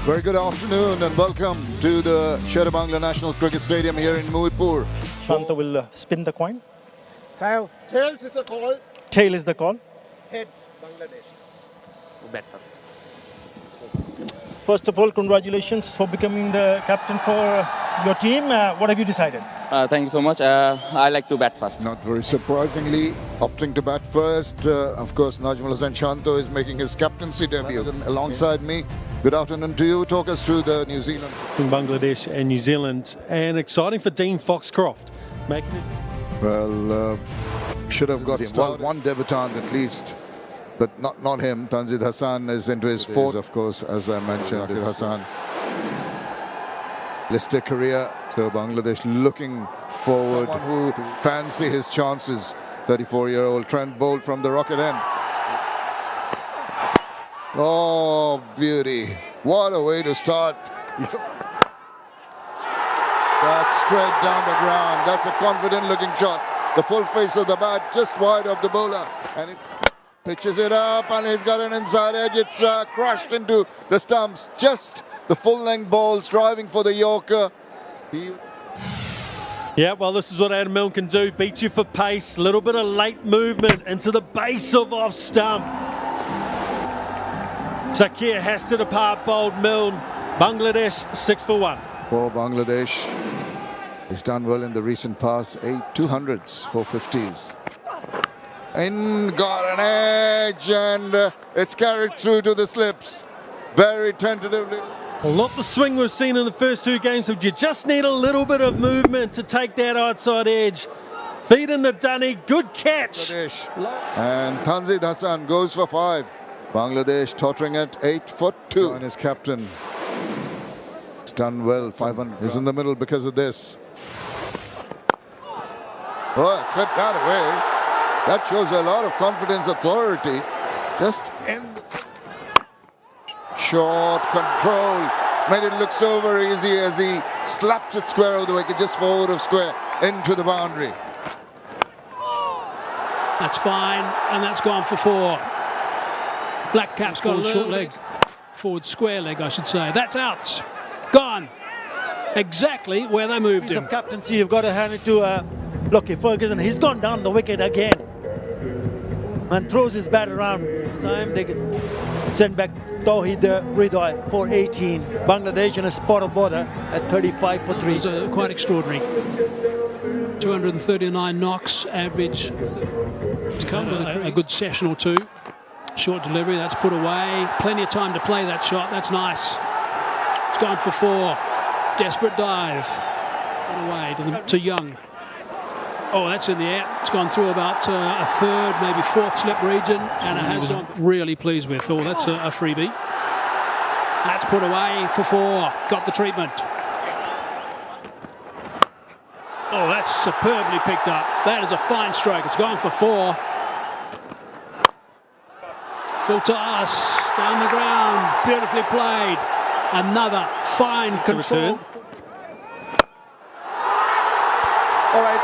Very good afternoon and welcome to the Sher-e-Bangla National Cricket Stadium here in Mohidpur. Shanta will spin the coin. Tails. Tails is the call. Tail is the call. Heads, Bangladesh. Bat first. First of all, congratulations for becoming the captain for your team. What have you decided? Thank you so much. I like to bat first. Not very surprisingly, opting to bat first. Of course, Najmul Hussain Shanto is making his captaincy debut alongside me. Good afternoon to you. Talk us through the New Zealand. In Bangladesh and New Zealand, and exciting for Dean Foxcroft. Making his... Well, should have got one debutant at least, but not him. Tanzid Hassan is into his fourth, of course, as I mentioned. Zakir Hassan. Lister career. So Bangladesh looking forward. Someone who fancy his chances. 34-year-old Trent Bolt from the rocket end. Oh, beauty. What a way to start. That's straight down the ground. That's a confident looking shot. The full face of the bat just wide of the bowler. And it pitches it up and he's got an inside edge. It's crushed into the stumps. Just the full length ball striving for the Yorker. Yeah, well, this is what Adam Milne can do. Beat you for pace. A little bit of late movement into the base of off stump. Zakir has to depart, bowled Milne. Bangladesh 6 for 1. For Bangladesh, he's done well in the recent past. 8 200s, 450s. And got an edge, and it's carried through to the slips. Very tentatively. Well, not the swing we've seen in the first two games, but you just need a little bit of movement to take that outside edge. Feet in the dunny, good catch. And Tanzid Hassan goes for 5. Bangladesh tottering at 8 for 2. And his captain. It's done well. 500 is in the middle because of this. Oh, clipped that away. That shows a lot of confidence, authority. Just end. Short control. Made it look so very easy as he slaps it square over the wicket, just forward of square into the boundary. That's fine, and that's gone for 4. Black cap's got a short leg. Forward square leg, I should say. That's out. Gone. Exactly where they moved him. Of captaincy, you've got to hand it to Lockie Ferguson. He's gone down the wicket again and throws his bat around. This time they can send back Tawhid Ridwai for 18. Bangladesh in a spot of border at 35 for 3. It was quite extraordinary. 239 knocks average. To come with a good session or two. Short delivery, that's put away. Plenty of time to play that shot. That's nice. It's gone for 4. Desperate dive. Put away to Young. Oh, that's in the air. It's gone through about a third, maybe fourth slip region, and it has gone really pleased with. Oh, that's a freebie. That's put away for 4. Got the treatment. Oh, that's superbly picked up. That is a fine stroke. It's gone for 4. Full toss down the ground. Beautifully played. Another fine control. All right.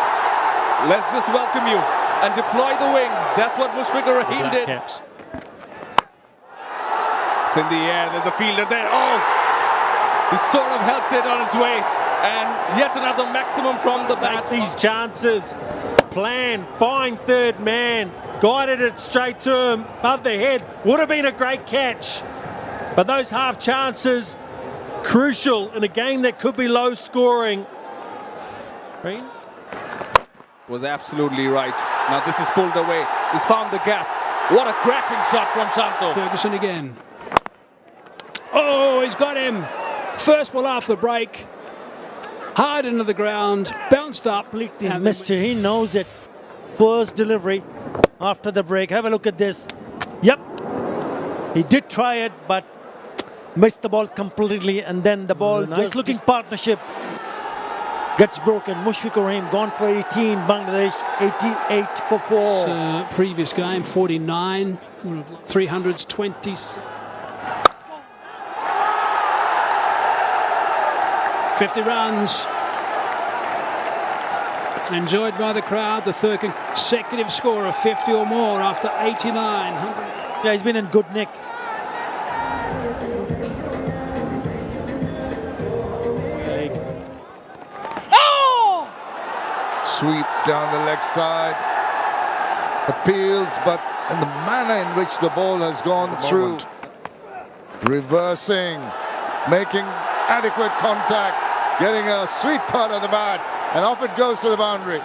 Let's just welcome you and deploy the wings. That's what Mushfiqur Rahim did. Caps. It's in the air. There's a fielder there. Oh, he sort of helped it on its way. And yet another maximum from the bat. Take these chances. Plan, fine third man. Guided it straight to him above the head. Would have been a great catch. But those half chances, crucial in a game that could be low scoring. Green? Was absolutely right. Now this is pulled away. He's found the gap. What a cracking shot from Shanto. Ferguson again. Oh, he's got him. First ball off the break. Hard into the ground. Bounced up. And Mr. He knows it. First delivery after the break. Have a look at this. Yep. He did try it, but missed the ball completely. And then the ball, nice looking partnership, gets broken. Mushfiqur Rahim gone for 18. Bangladesh 88 for 4. Previous game 49. 300s 20. 50 runs. Enjoyed by the crowd. The third consecutive score of 50 or more after 89. Yeah, he's been in good nick. sweep down the leg side. Appeals, but in the manner in which the ball has gone through. Reversing, making adequate contact, getting a sweet part of the bat, and off it goes to the boundary.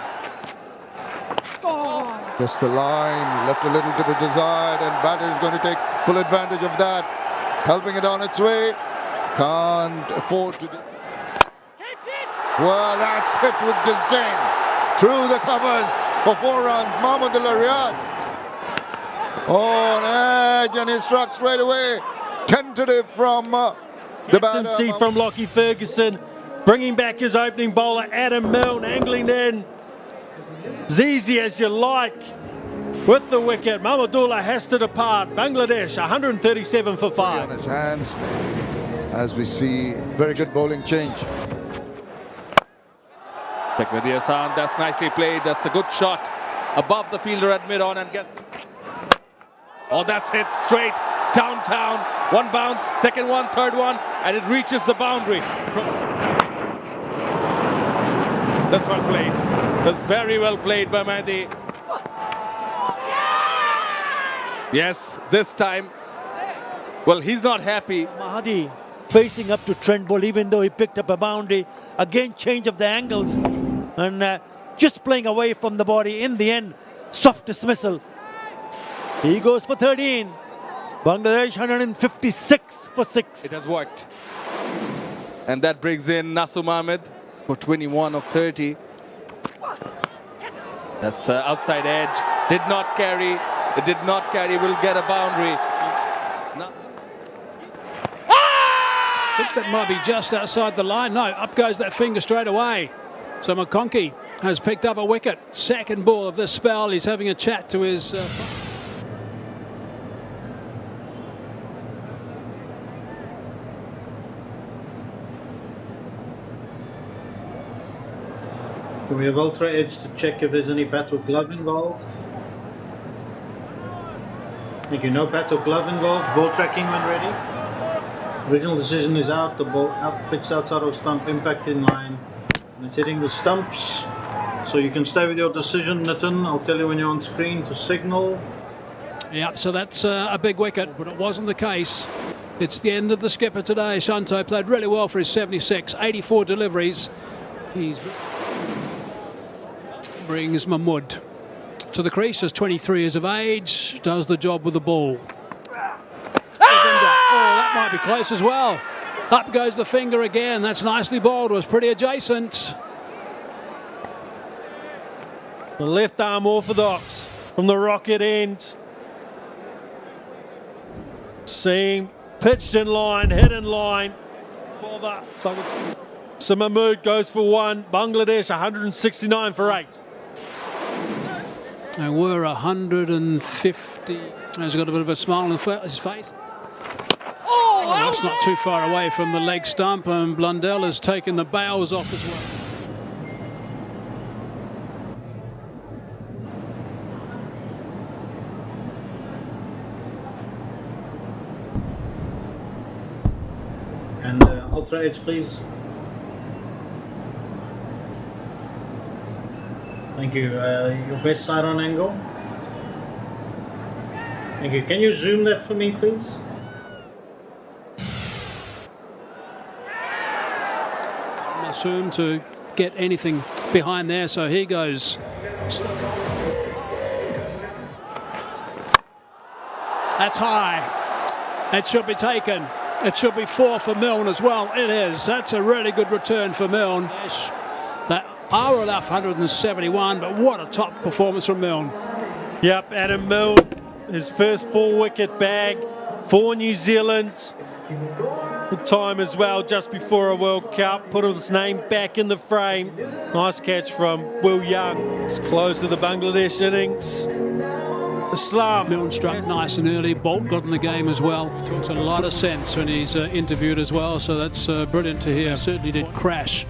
Just the line, left a little to be desired, and batter is going to take full advantage of that. Helping it on its way. Can't afford to do. Well, that's hit with disdain. Through the covers for 4 runs. Mahmood Riyad. Oh, an edge, and he struck straight away. Tentative from the batter. Captaincy from Lockie Ferguson, bringing back his opening bowler Adam Milne, angling in. ZZ as you like with the wicket. Mahmudullah has to depart. Bangladesh 137 for 5. On his hands as we see very good bowling change. Check with Yasan, that's nicely played. That's a good shot above the fielder at mid-on and gets. Oh, that's hit straight downtown. One bounce, second one, third one, and it reaches the boundary. That's well played. That's very well played by Mahdi. Yes, this time. Well, he's not happy. Mahdi facing up to Trent Ball, even though he picked up a boundary. Again, change of the angles. And just playing away from the body. In the end, soft dismissal. He goes for 13. Bangladesh 156 for 6. It has worked. And that brings in Nasum Ahmed for 21 of 30. That's outside edge. Did not carry. It did not carry. Will get a boundary. I think that might be just outside the line. No, up goes that finger straight away. So McConkey has picked up a wicket. Second ball of this spell. He's having a chat to his... Can we have Ultra Edge to check if there's any bat or glove involved? Thank you. No bat or glove involved. Ball tracking when ready. Original decision is out. The ball pitched outside of stump, impact in line. And it's hitting the stumps. So you can stay with your decision, Nitin. I'll tell you when you're on screen to signal. Yep, so that's a big wicket, but it wasn't the case. It's the end of the skipper today. Shanto played really well for his 76, 84 deliveries. He's brings Mahmood to the crease, just 23 years of age, does the job with the ball. Oh, that might be close as well. Up goes the finger again. That's nicely bowled. Was pretty adjacent. The left arm orthodox from the rocket end. Seeing pitched in line, hit in line. For the so Mahmood goes for 1. Bangladesh 169 for 8. They were 150. He's got a bit of a smile on his face. Oh, that's not too far away from the leg stump, and Blundell has taken the bails off as well. And Ultra Edge, please. Thank you. Your best side on angle. Thank you. Can you zoom that for me, please? Assume to get anything behind there, so here goes. That's high. It should be taken. It should be 4 for Milne as well. It is. That's a really good return for Milne. That are enough 171, but what a top performance from Milne. Yep, Adam Milne, his first 4-wicket bag for New Zealand. Good time as well, just before a World Cup. Put his name back in the frame. Nice catch from Will Young. It's close to the Bangladesh innings. Islam. Milne struck nice and early. Bolt got in the game as well. Talks a lot of sense when he's interviewed as well, so that's brilliant to hear. Certainly did crash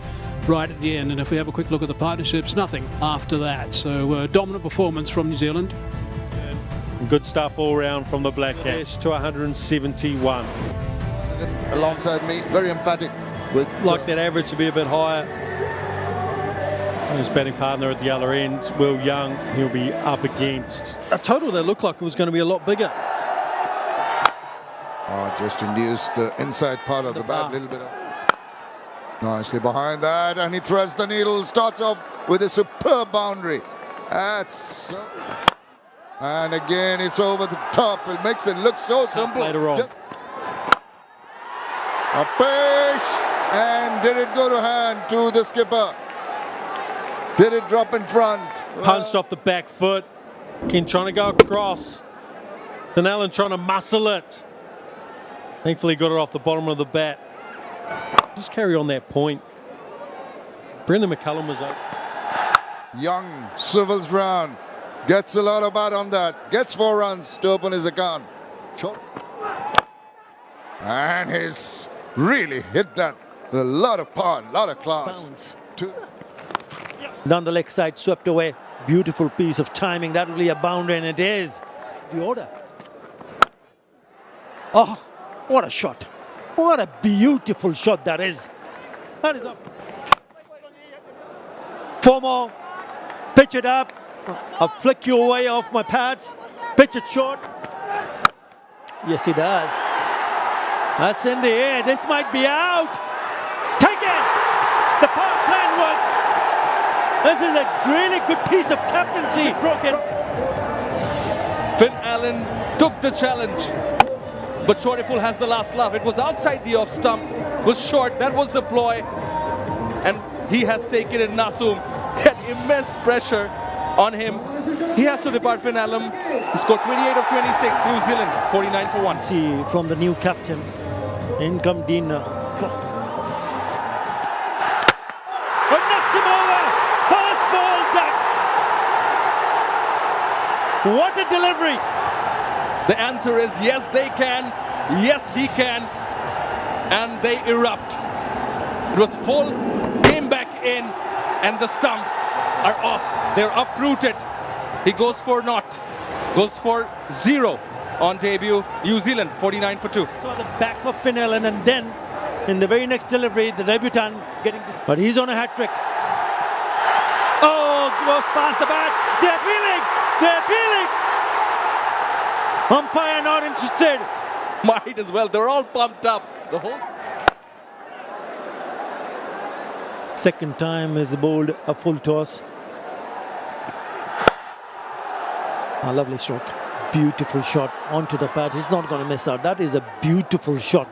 right at the end, and if we have a quick look at the partnerships, nothing after that. So dominant performance from New Zealand. Good stuff all round from the Black Cash to 171. Alongside me, very emphatic with like that average to be a bit higher. His batting partner at the other end, Will Young, he'll be up against a total that looked like it was going to be a lot bigger. Just induced the inside part of the bat, a little bit of... Nicely behind that, and he threads the needle, starts off with a superb boundary. That's... And again, it's over the top. It makes it look so simple. Later on. A pitch, and did it go to hand to the skipper? Did it drop in front? Punched off the back foot. Again, trying to go across. Finn Allen trying to muscle it. Thankfully got it off the bottom of the bat. Just carry on that point. Brendan McCullum was up. Young swivels round, gets a lot of bat on that, gets 4 runs to open his account. Short. And he's really hit that with a lot of power, a lot of class. Down the leg side, swept away. Beautiful piece of timing. That will be a boundary, and it is. The order. Oh, what a shot. What a beautiful shot that is. That is up. 4 more. Pitch it up. I'll flick you away off my pads. Pitch it short. Yes, he does. That's in the air. This might be out. Take it. The power plan works. This is a really good piece of captaincy. Broke it. Finn Allen took the challenge, but Shortyful has the last laugh. It was outside the off stump, was short, that was the ploy, and he has taken it. Nasum had immense pressure on him. He has to depart. Finn Allen. He scored 28 of 26, New Zealand 49 for 1. See from the new captain. In come Dina. Knocks him over. First ball duck. What a delivery. The answer is yes, they can. Yes, he can. And they erupt. It was full, came back in, and the stumps are off. They're uprooted. He goes for naught. Goes for 0 on debut. New Zealand 49 for 2. So at the back of Finn Allen, and then in the very next delivery, the debutant getting this. But he's on a hat trick. Oh, goes past the bat. They're appealing. They're appealing. Umpire not interested. Might as well. They're all pumped up. The whole. Second time is bowled a full toss. A lovely stroke. Beautiful shot onto the pad. He's not going to miss out. That is a beautiful shot.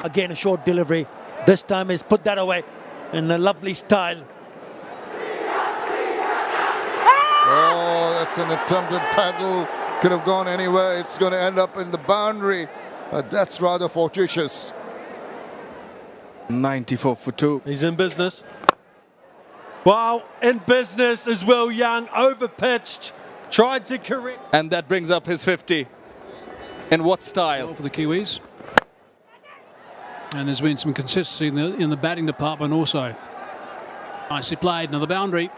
Again, a short delivery. This time he's put that away in a lovely style. Oh, that's an attempted paddle. Could have gone anywhere. It's going to end up in the boundary. That's rather fortuitous. 94 for 2. He's in business. Wow, in business as Will Young. Overpitched. Tried to correct. And that brings up his 50. In what style? For the Kiwis. And there's been some consistency in the batting department also. Nicely played. Another boundary.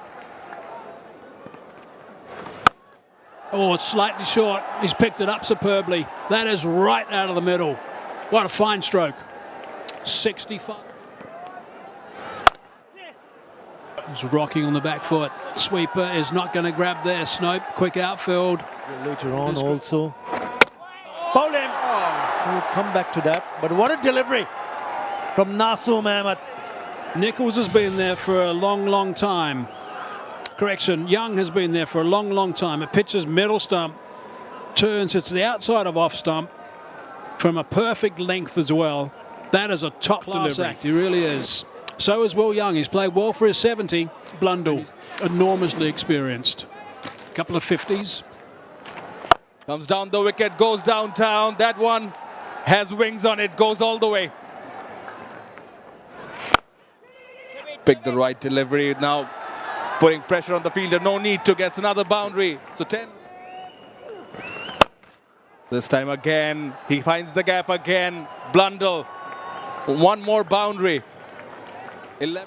Oh, it's slightly short. He's picked it up superbly. That is right out of the middle. What a fine stroke. 65. He's rocking on the back foot. Sweeper is not going to grab there. Snope, quick outfield. Later on also. Bowl him. We'll come back to that. But what a delivery from Nasum Ahmed. Nichols has been there for a long, long time. Correction, Young has been there for a long, long time. It pitches middle stump, turns, it's the outside of off stump from a perfect length as well. That is a top class act, he really is. So is Will Young. He's played well for his 70. Blundell, enormously experienced. A couple of 50s. Comes down the wicket, goes downtown. That one has wings on it, goes all the way. Pick the right delivery now. Putting pressure on the fielder, no need to get another boundary. So 10. This time again, he finds the gap again. Blundell, one more boundary. 11.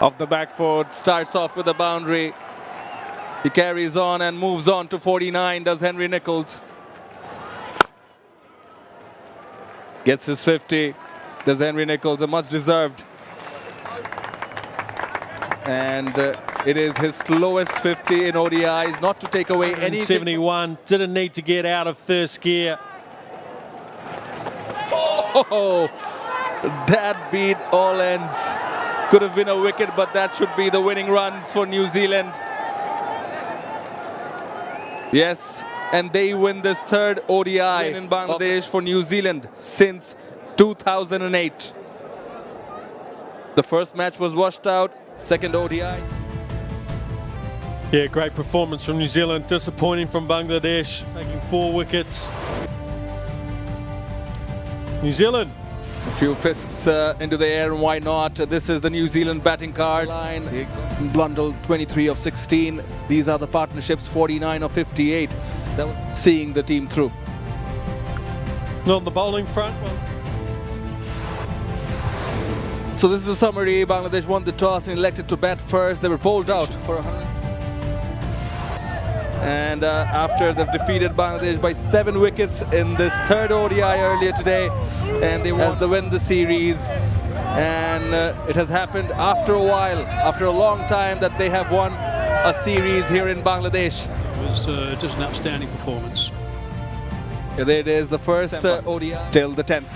Off the back foot, starts off with a boundary. He carries on and moves on to 49, does Henry Nichols. Gets his 50, does Henry Nichols, a much deserved And it is his slowest 50 in ODIs, not to take away any. 71, didn't need to get out of first gear. Oh, that beat all ends. Could have been a wicket, but that should be the winning runs for New Zealand. Yes, and they win this third ODI in Bangladesh for New Zealand since 2008. The first match was washed out, second ODI. Yeah, great performance from New Zealand. Disappointing from Bangladesh, taking 4 wickets. New Zealand. A few fists into the air, and why not? This is the New Zealand batting card line. Blundell 23 of 16. These are the partnerships 49 of 58. That was seeing the team through. And on the bowling front, well, so this is the summary. Bangladesh won the toss and elected to bat first. They were bowled out for 100. And after they've defeated Bangladesh by 7 wickets in this third ODI earlier today, and they win the series. And it has happened after a while, after a long time, that they have won a series here in Bangladesh. It was just an outstanding performance. There it is, the first ODI till the 10th.